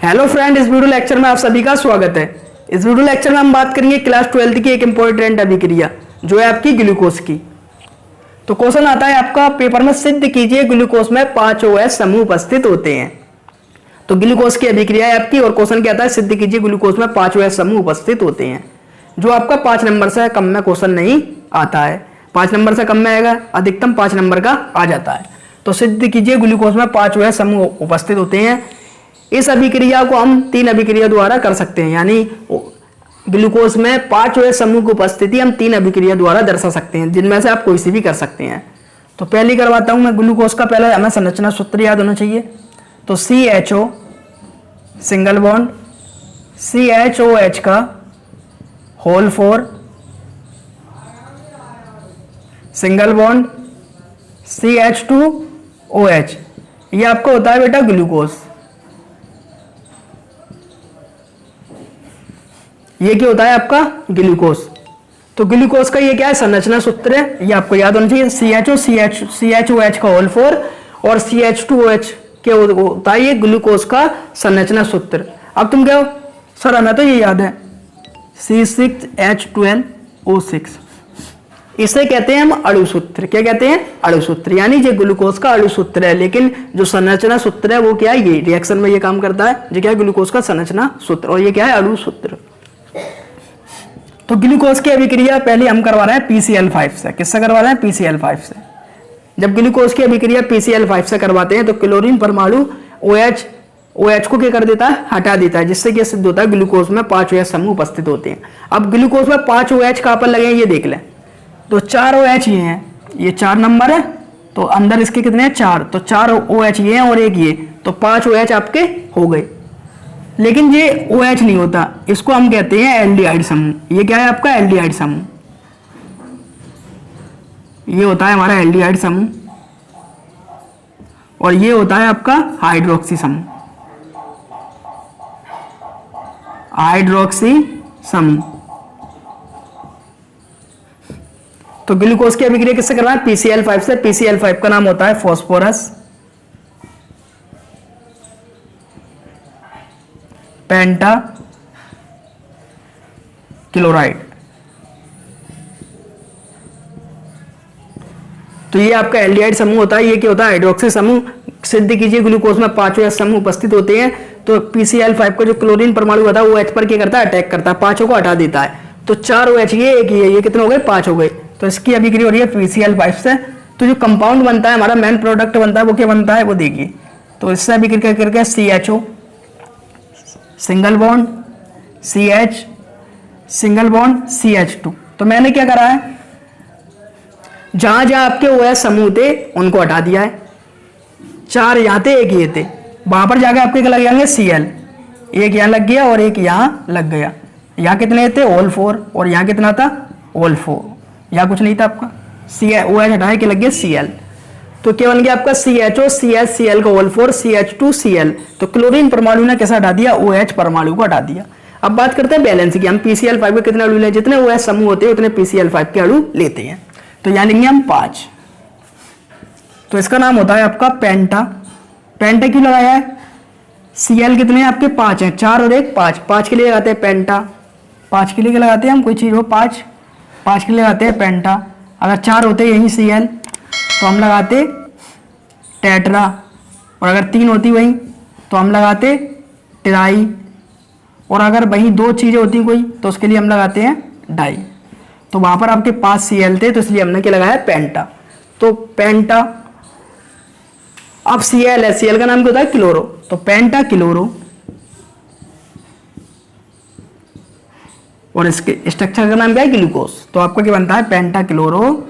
Hello friend, इस video lecture में आप सभी का स्वागत है। इस वीडियो लेक्चर में हम बात करेंगे क्लास 12 की एक इंपॉर्टेंट अभिक्रिया जो है आपकी ग्लूकोज की। तो क्वेश्चन आता है आपका पेपर में, सिद्ध कीजिए ग्लूकोज में 5 OH समूह उपस्थित होते हैं। तो ग्लूकोज की अभिक्रिया है आपकी और क्वेश्चन क्या आता है, सिद्ध कीजिए ग्लूकोज में 5 OH समूह उपस्थित होते हैं। जो आपका 5 नंबर से कम में क्वेश्चन नहीं आता है, 5 नंबर से कम में आएगा, अधिकतम 5 नंबर का आ जाता है। तो सिद्ध कीजिए ग्लूकोज में 5 OH समूह उपस्थित होते हैं। इस अभिक्रिया को हम 3 अभिक्रिया द्वारा कर सकते हैं, यानी ग्लूकोज में 5 OH समूह की उपस्थिति हम 3 अभिक्रिया द्वारा दर्शा सकते हैं, जिनमें से आप कोई सी भी कर सकते हैं। तो पहली करवाता हूं मैं ग्लूकोज का। पहले हमें संरचना सूत्र याद होना चाहिए। तो CHO सिंगल बॉन्ड, CHOH का होल 4 सिंगल बॉन्ड, CH2OH, ये आपका होता है बेटा ग्लूकोज। ये क्या होता है आपका ग्लूकोज। तो ग्लूकोज का ये क्या है, संरचना सूत्र है, ये आपको याद होना चाहिए। CHOH का होल 4 और CH2OH के होता है ये ग्लूकोज का संरचना सूत्र। अब तुम क्या हो सर, हमें तो ये याद है C6H12O6, इसे कहते हैं हम अणु सूत्र। क्या कहते हैं, अणु सूत्र, यानी ये ग्लूकोज का अणु सूत्र है। लेकिन जो संरचना सूत्र है वो क्या है, ये रिएक्शन में ये काम करता है। ये क्या है, ग्लूकोज का संरचना सूत्र, और ये क्या है, अणु सूत्र। तो ग्लूकोज की अभिक्रिया पहले हम करवा रहे हैं PCl5 से। किससे करवा रहे हैं, PCl5 से। जब ग्लूकोज की अभिक्रिया PCl5 से करवाते हैं तो क्लोरीन परमाणु OH को क्या कर देता है, हटा देता है, जिससे कि सिद्ध होता है ग्लूकोज में 5 OH समूह उपस्थित होते हैं। अब ग्लूकोज में 5 OH कहां पर लगे हैं ये देख लें। तो 4 OH ये हैं, ये 4 नंबर है, तो अंदर इसके कितने हैं, 4। तो 4 OH ये हैं और एक ये, तो 5 OH आपके हो गए। लेकिन ये OH नहीं होता, इसको हम कहते हैं एल्डिहाइड समूह। ये क्या है आपका, एल्डिहाइड समूह। ये होता है हमारा एल्डिहाइड समूह, और ये होता है आपका हाइड्रोक्सी समूह। हाइड्रोक्सी समूह। तो ग्लूकोज की अभिक्रिया किससे करवाएं, PCl5 से। PCl5 का नाम होता है फास्फोरस, पेंटा क्लोराइड। तो ये आपका एल्डिहाइड समूह होता है। ये क्या होता है, हाइड्रोक्सी समूह। सिद्ध कीजिए ग्लूकोज में 5 OH समूह उपस्थित होते हैं। तो PCl5 का जो क्लोरीन परमाणु होता है वो OH पर क्या करता है, अटैक करता है, 5 को हटा देता है। तो 4 OH ये, एक ये कितने हो गए, 5 हो गए। तो इसकी अभिक्रिया हो रही है PCl5 से। तो जो कंपाउंड बनता है, हमारा मेन प्रोडक्ट बनता है, वो क्या बनता है वो देखिए। तो इससे अभिक्रिया करके CHO single bond, CH single bond, CH2। तो मैंने क्या करा है, जहां जहां आपके OH समूह थे उनको हटा दिया है। 4 यहां थे, एक ये थे, वहां पर जाके आपके क्या लग जाएंगे, Cl। एक यहां लग गया और एक यहां लग गया। यहां कितने थे, होल 4, और यहां कितना था, होल 4। यहां कुछ नहीं था आपका, OH हटाए के लग गया Cl। तो क्या बन गया आपका CHO, CH, Cl का होल 4, CH2, Cl। तो क्लोरीन परमाणु ने कैसा हटा दिया, OH परमाणु को हटा दिया। अब बात करते हैं बैलेंस की। हम PCl5 में कितने अणु लें, जितने OH समूह होते हैं उतने PCl5 के अणु लेते हैं। तो यहाँ लेंगे हम 5। तो इसका नाम होता है आपका पेंटा। पेंटा क्यों लगाया है, Cl कितने हैं आपके, 5 हैं, 4 और 1 5। 5 के लिए लगाते हैं पेंटा। 5 के लिए क्या लगाते हैं हम, कोई चीज हो 5 के लिए लगाते हैं पेंटा। अगर 4 होते यही Cl तो हम लगाते टेट्रा, और अगर 3 होती वही तो हम लगाते ट्राई, और अगर वही 2 चीजें होती कोई तो उसके लिए हम लगाते हैं डाई। तो वहां पर आपके 5 Cl थे, तो इसलिए हमने क्या लगाया, पेंटा। तो पेंटा। अब Cl है, Cl का नाम क्या होता है, क्लोरो। तो पेंटा क्लोरो, और इसके स्ट्रक्चर का नाम क्या है, ग्लूकोज। तो आपका क्या बनता है, पेंटा क्लोरो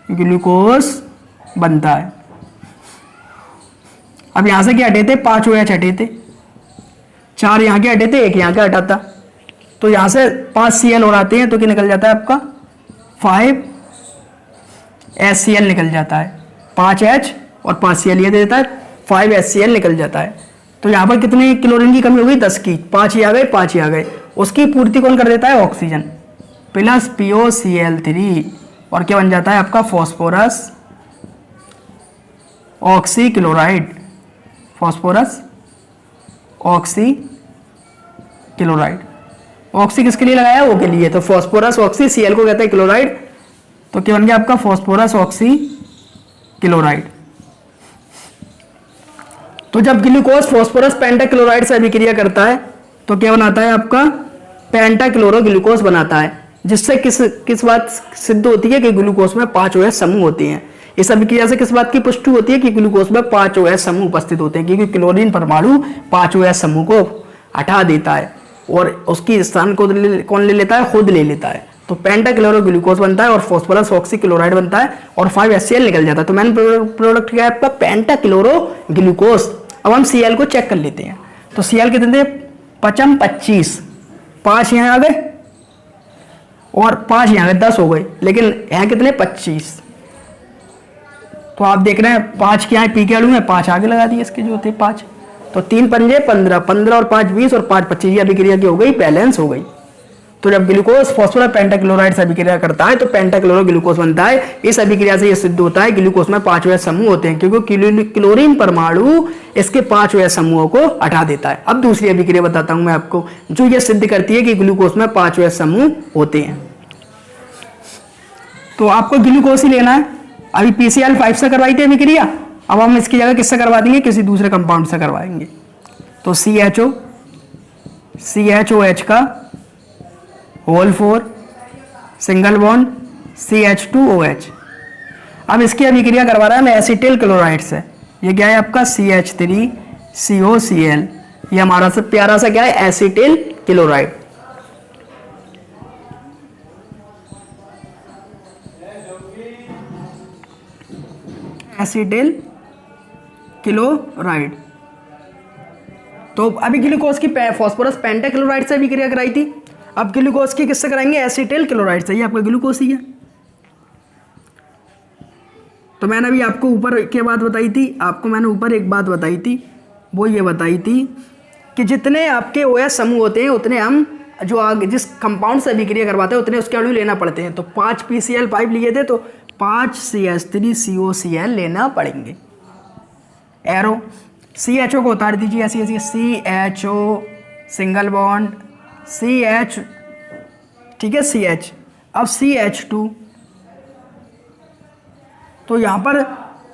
ग्लूकोज बनता है। अब यहां से क्या हटे थे, 5 OH हटे थे, 4 यहां के हटे थे, 1 यहां का हटा था। तो यहां से 5 Cl और आते हैं तो क्या निकल जाता है आपका, 5 HCl निकल जाता है। 5 H और 5 Cl ये दे देता है, 5 HCl निकल जाता है। तो यहां पर कितनी क्लोरीन की कमी हो गई, 10 की। 5 ही आ गए, 5 ही आ गए। उसकी पूर्ति कौन कर देता है, ऑक्सीजन प्लस POCl3, और क्या बन जाता है आपका, phosphorus oxy chloride, phosphorus oxy chloride. Oxy किसके लिए लगाया, ओ के लिए, तो फॉस्फोरस ऑक्सी, Cl को कहते हैं क्लोराइड, तो क्या बन गया आपका फॉस्फोरस ऑक्सी क्लोराइड। तो जब ग्लूकोज फॉस्फोरस पेंटाक्लोराइड से अभिक्रिया करता है तो क्या बनाता है आपका पेंटाक्लोरोग्लूकोज बनाता है, जिससे किस बात सिद्ध होती है कि ग्लूकोज में 5 OH समूह होते हैं। इस अभिक्रिया से किस बात की पुष्टि होती है कि ग्लूकोज में 5 OH समूह उपस्थित होते हैं, क्योंकि क्लोरीन परमाणु 5 OH समूह को हटा देता है और उसकी स्थान को कौन ले लेता है, खुद ले लेता है। तो पेंटाक्लोरोग्लूकोज बनता है और फॉस्फोरस ऑक्सी क्लोराइड बनता है और 5HCl निकल जाता है। तो मेन प्रोडक्ट क्या है आपका पेंटाक्लोरोग्लूकोज। अब हम Cl को चेक कर लेते हैं। तो Cl कितने थे, 25, 5 यहाँ आ गए और 5 यहाँ गए, 10 हो गए, लेकिन यहाँ कितने 25। तो आप देख रहे हैं 5 के यहाँ पी के अणु में 5 आगे लगा दिए इसके जो थे 5, तो 3 पंजे 15, 15 और 5 20 और 5 25, ये अभिक्रिया की हो गई, बैलेंस हो गई। तो जब ग्लूकोज फॉस्फोरस पेंटाक्लोराइड से अभिक्रिया करता है तो पेंटाक्लोरोग्लूकोज बनता है। इस अभिक्रिया से यह सिद्ध होता है ग्लूकोज में 5 OH समूह होते हैं, क्योंकि क्लोरीन परमाणु इसके 5 OH समूहों को हटा देता है। अब दूसरी अभिक्रिया बताता हूं मैं आपको, जो यह सिद्ध करती है कि ग्लूकोज में 5 OH समूह होते हैं। तो आपको ग्लूकोज ही लेना है। अभी PCl5 से करवाई थी अभिक्रिया, अब हम इसकी जगह किससे करवा देंगे, किसी दूसरे कंपाउंड से करवाएंगे। तो CHOH का होल 4 सिंगल बॉन्ड CH2OH। अब इसकी अभिक्रिया करवा रहा है मैं एसिटिल क्लोराइड से। ये क्या है आपका CH3COCl, ये हमारा सब प्यारा सा क्या है, एसिटिल क्लोराइड। Acetyl chloride. तो अभी ग्लूकोज की फॉस्फोरस पेंटाक्लोराइड से अभिक्रिया कराई थी, अब ग्लूकोज की किससे कराएंगे, एसिटिल क्लोराइड से। ये आपका ग्लूकोज ही है। तो मैंने अभी आपको ऊपर की बात बताई थी, आपको मैंने ऊपर एक बात बताई थी, वो ये बताई थी कि जितने आपके OH समूह होते हैं उतने हम जो आगे जिस कंपाउंड से अभिक्रिया करवाते हैं उतने उसके अणु लेना पड़ते हैं। तो 5 PCl5 लिए थे तो 5 CH3COCl लेना पड़ेंगे। एरो CHO को उतार दीजिए ऐसी ऐसी, CHO सिंगल बॉन्ड CH, ठीक है CH। अब CH2, तो यहाँ पर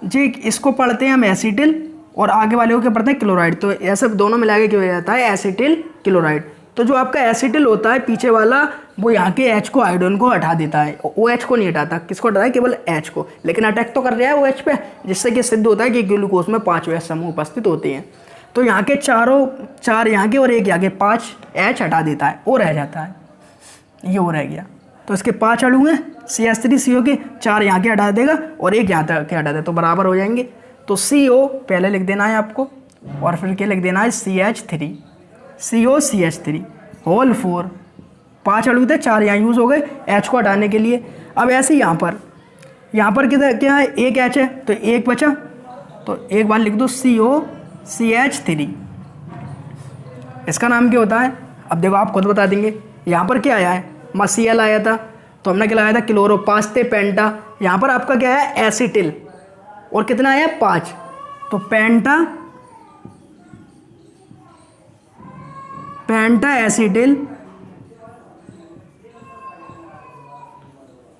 जी इसको पढ़ते हैं हम एसिटिल और आगे वाले को क्या पढ़ते हैं, क्लोराइड। तो ऐसे दोनों मिला के क्या हो जाता है, एसिटिल क्लोराइड। तो जो आपका एसिटिल होता है पीछे वाला, वो यहाँ के H को, आयोडीन को हटा देता है, OH को नहीं हटाता। किसको हटाता है, केवल H को, लेकिन अटैक तो कर रहा है OH पे, जिससे कि सिद्ध होता है कि ग्लूकोज में 5 OH समूह उपस्थित होते हैं। तो यहाँ के चार यहाँ के और एक यहाँ के 5 H हटा देता है, वो रह जाता है, ये वो रह गया। तो इसके 5 अणु हैं CH3CO के, 4 यहाँ के हटा देगा और एक यहाँ तक के हटा देगा, तो बराबर हो जाएंगे। तो CO पहले लिख देना है आपको और फिर क्या लिख देना है, CH3 होल 4, 5 अणु थे, 4 यहाँ यूज़ हो गए H को हटाने के लिए। अब ऐसे यहाँ पर किधर क्या है, एक H है तो एक बचा, तो एक बार लिख दो COCH3। इसका नाम क्या होता है, अब देखो आप खुद बता देंगे। यहाँ पर क्या आया है, Cl आया था, तो हमने क्या लगाया था, क्लोरो, 5 थे पेंटा। यहाँ पर आपका क्या है, एसिटिल, और कितना आया, 5, तो पेंटा एसिटिल,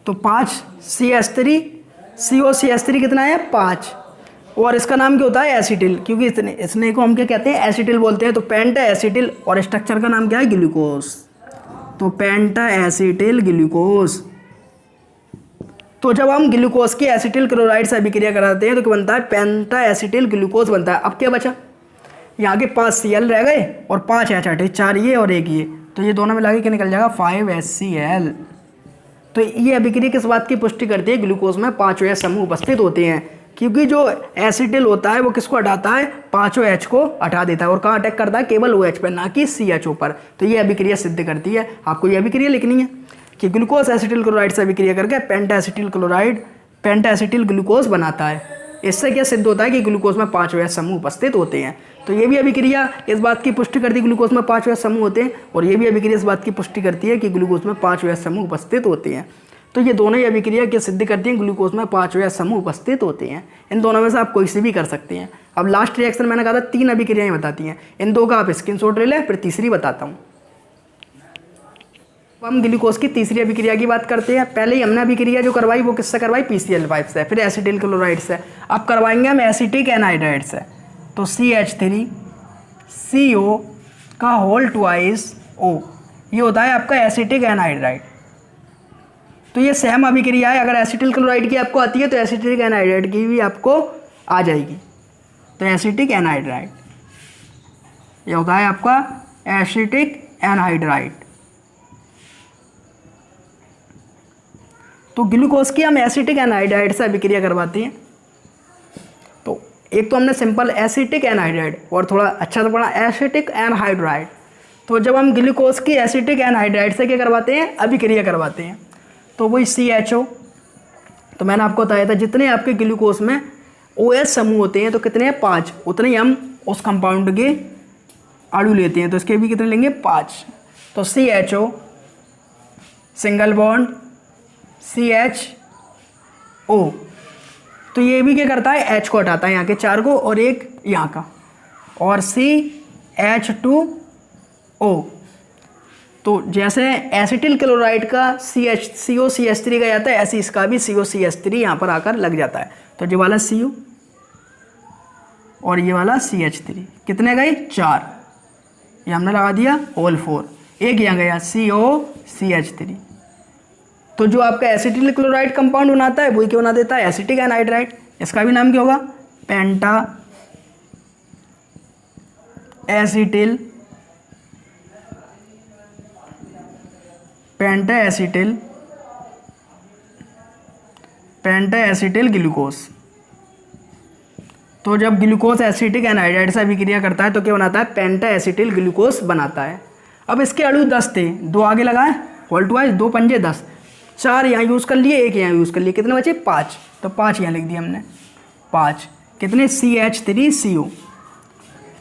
तो 5 CH3COCH3 कितना है, 5, और इसका नाम क्या होता है, एसिटिल, क्योंकि इसने को हम क्या कहते हैं, एसिटिल बोलते हैं। तो पेंटा एसिटिल, और स्ट्रक्चर का नाम क्या है, ग्लूकोज। तो पेंटा एसिटिल ग्लूकोज। तो जब हम ग्लूकोज की एसिटिल क्लोराइड से अभिक्रिया कराते हैं तो क्या बनता है, पेंटा एसिटिल ग्लूकोज बनता है। अब क्या बचा, यहाँ के 5 Cl रह गए और 5 H हटे, 4 ये और एक ये, तो ये दोनों मिला के क्या निकल जाएगा, 5HCl। तो ये अभिक्रिया किस बात की पुष्टि करती है, ग्लूकोज में 5 OH समूह उपस्थित होते हैं, क्योंकि जो एसिटिल होता है वो किसको हटाता है, 5 OH को हटा देता है, और कहाँ अटैक करता है, केवल OH पर, ना कि CHO पर। तो ये अभिक्रिया सिद्ध करती है। आपको ये अभिक्रिया लिखनी है कि ग्लूकोज एसिटिल क्लोराइड से अभिक्रिया करके पेंटा एसिटिल ग्लूकोज बनाता है। इससे क्या सिद्ध होता है कि ग्लूकोज में 5 OH समूह उपस्थित होते हैं। तो ये भी अभिक्रिया इस बात की पुष्टि करती है ग्लूकोज में 5 OH समूह होते हैं, और ये भी अभिक्रिया इस बात की पुष्टि करती है कि ग्लूकोज में 5 OH समूह उपस्थित होते हैं। तो ये दोनों ही अभिक्रिया क्या सिद्ध करती हैं, ग्लूकोज में 5 OH समूह उपस्थित होते हैं। इन दोनों में से आप कोई सी भी कर सकते हैं। अब लास्ट रिएक्शन मैंने कहा था 3 अभिक्रियाएं बताती हैं, इन 2 का आप स्क्रीनशॉट ले लें, फिर तीसरी बताता हूँ। हम ग्लूकोज की तीसरी अभिक्रिया की बात करते हैं। पहले ही हमने अभिक्रिया जो करवाई वो किससे करवाई, PCl5 से, फिर एसिटिल क्लोराइड से। अब करवाएंगे हम एसिटिक एनहाइड्राइड से। तो CH3CO का होल ट्वाइस O, ये होता है आपका एसिटिक एनहाइड्राइड। तो ये सेम अभिक्रिया है। अगर एसिटिल क्लोराइड की आपको आती है तो एसिटिक एनहाइड्राइड की भी आपको आ जाएगी। तो एसिटिक एनहाइड्राइड ये होता है आपका एसिटिक एनहाइड्राइड। तो ग्लूकोज की हम एसिटिक एनहाइड्राइड से अभिक्रिया करवाते हैं। तो एक तो हमने सिंपल एसिटिक एनहाइड्राइड और थोड़ा अच्छा सा पढ़ा एसिटिक एनहाइड्राइड। तो जब हम ग्लूकोज की एसिटिक एनहाइड्राइड से क्या करवाते हैं, अभिक्रिया करवाते हैं, तो वही CHO। तो मैंने आपको बताया था जितने आपके ग्लूकोज में OH समूह होते हैं तो कितने हैं, 5, उतने ही हम उस कंपाउंड के अणु लेते हैं। तो इसके भी कितने लेंगे, 5। तो CHO सिंगल बॉन्ड CHO, तो ये भी क्या करता है, H को हटाता है यहाँ के 4 को और एक यहाँ का, और CH2O। तो जैसे एसिटिल क्लोराइड का COCH3 का जाता है, ऐसे इसका भी COCH3 यहाँ पर आकर लग जाता है। तो ये वाला CO और ये वाला CH3 कितने गए, 4, ये हमने लगा दिया होल 4, एक यहाँ गया COCH3। तो जो आपका एसिटिल क्लोराइड कंपाउंड बनाता है वही क्या बना देता है, एसिटिक एनहाइड्राइड। इसका भी नाम क्या होगा, पेंटा एसिटिल ग्लूकोज। तो जब ग्लूकोज एसिटिक एनहाइड्राइड से अभिक्रिया करता है तो क्या बनाता है, पेंटा एसिटिल ग्लूकोज बनाता है। अब इसके अणु 10 थे, 2 आगे लगाए, होल ट्वाइस 2 पंजे 10, 4 यहाँ यूज़ कर लिए, 1 यहाँ यूज़ कर लिए, कितने बचे, 5। तो 5 यहाँ लिख दिए हमने, 5 कितने, CH3CO।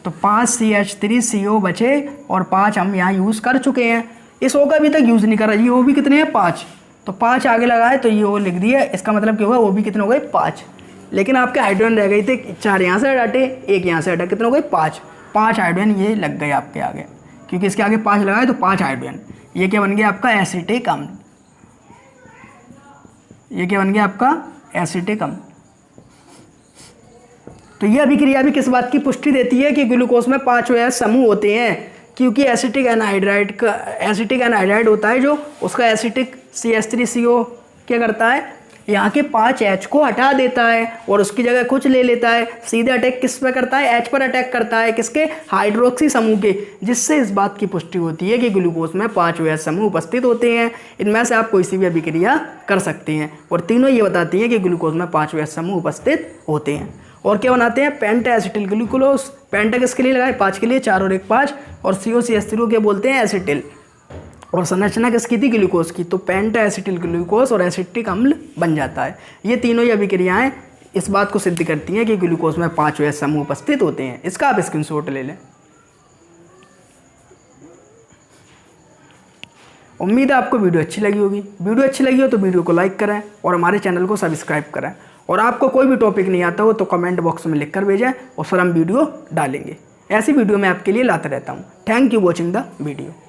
तो 5 CH3CO बचे और 5 हम यहाँ यूज़ कर चुके हैं। इस O का अभी तक यूज़ नहीं कर रहा, ये O भी कितने हैं, 5। तो 5 आगे लगाए तो ये O लिख दिया। इसका मतलब क्या होगा, O भी कितने हो गए, 5। लेकिन आपके हाइड्रोजन रह गए थे, 4 यहाँ से हटाते, 1 यहाँ से हटा, कितने हो गए, 5 हाइड्रोजन ये लग गए आपके आगे, क्योंकि इसके आगे 5 लगाए तो 5 हाइड्रोजन। ये क्या बन गया आपका, एसिटिक अम्ल। ये क्या बन गया आपका, एसिटिक अम्ल। तो ये अभिक्रिया भी किस बात की पुष्टि देती है कि ग्लूकोज में 5 OH समूह होते हैं, क्योंकि एसिटिक एनहाइड्राइड होता है जो उसका एसिटिक CH3CO क्या करता है, यहाँ के 5 H को हटा देता है और उसकी जगह कुछ ले लेता है। सीधे अटैक किस पर करता है, H पर अटैक करता है, किसके, हाइड्रोक्सी समूह के, जिससे इस बात की पुष्टि होती है कि ग्लूकोज में 5 OH समूह उपस्थित होते हैं। इनमें से आप कोई सी भी अभिक्रिया कर सकते हैं और तीनों ये बताती हैं कि ग्लूकोज में 5 OH समूह उपस्थित होते हैं। और क्या बनाते हैं, पेंटा एसिटिल ग्लूकोज। पेंटा किसके लिए लगाए, 5 के लिए, 4 और 1 5, और COCH3 क्या बोलते हैं, एसिटिल। और संरचना किसकी थी, ग्लूकोज की। तो पेंटा एसिटिल ग्लूकोज और एसिटिक अम्ल बन जाता है। ये तीनों ही अभिक्रियाएं इस बात को सिद्ध करती हैं कि ग्लूकोज में 5 OH समूह उपस्थित होते हैं। इसका आप स्क्रीनशॉट ले लें। उम्मीद है आपको वीडियो अच्छी लगी होगी। वीडियो अच्छी लगी हो तो वीडियो को लाइक करें और हमारे चैनल को सब्सक्राइब करें। और आपको कोई भी टॉपिक नहीं आता हो तो कमेंट बॉक्स में लिख कर भेजें और फिर हम वीडियो डालेंगे। ऐसी वीडियो मैं आपके लिए लाता रहता हूँ। Thank you watching the video.